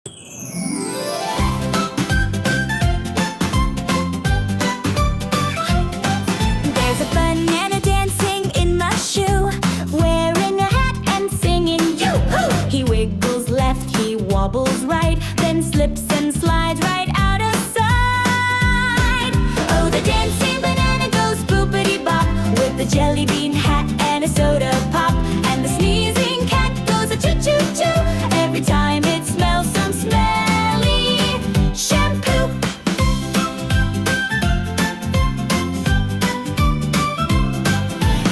There's a banana dancing in my shoe, wearing a hat and singing yoo-hoo. He wiggles left, he wobbles right, then slips and slides right out of sight. Oh, the dancing banana goes boopity-bop, with the jelly bean hat and a soda pop. And the sneezing cat goes a choo-choo-choo, every time it smells some smelly shampoo.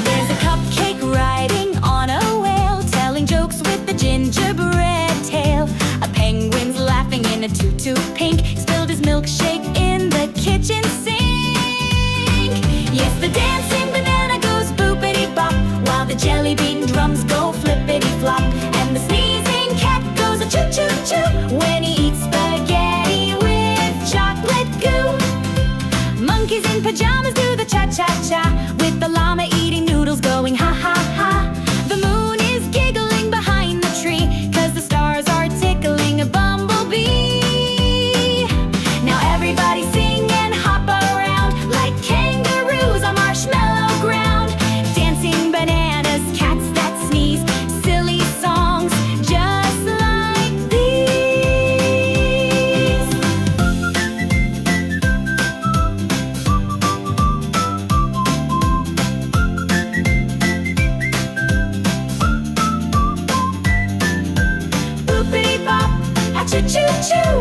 There's a cupcake riding on a whale, telling jokes with a gingerbread tail. A penguin's laughing in a tutu pink, spilled his milkshake in the kitchen sink. Yes, the dancing banana goes boopity-bop, while the jelly bean drums go flippity-flop. And the sneezing cat goes a choo-choo-choo when he eats spaghetti with chocolate goo. Monkeys in pajamas do the cha-cha-cha, with the llama eating noodles going ha-ha-ha. The moon is giggling behind the tree, 'cause the stars are tickling a bumblebee. Now everybody sing and hop around like kangaroos on marshmallow ground. Dancing bananas, cats that sneeze, silly songs just like these. Boopity-bop, a choo-choo-choo,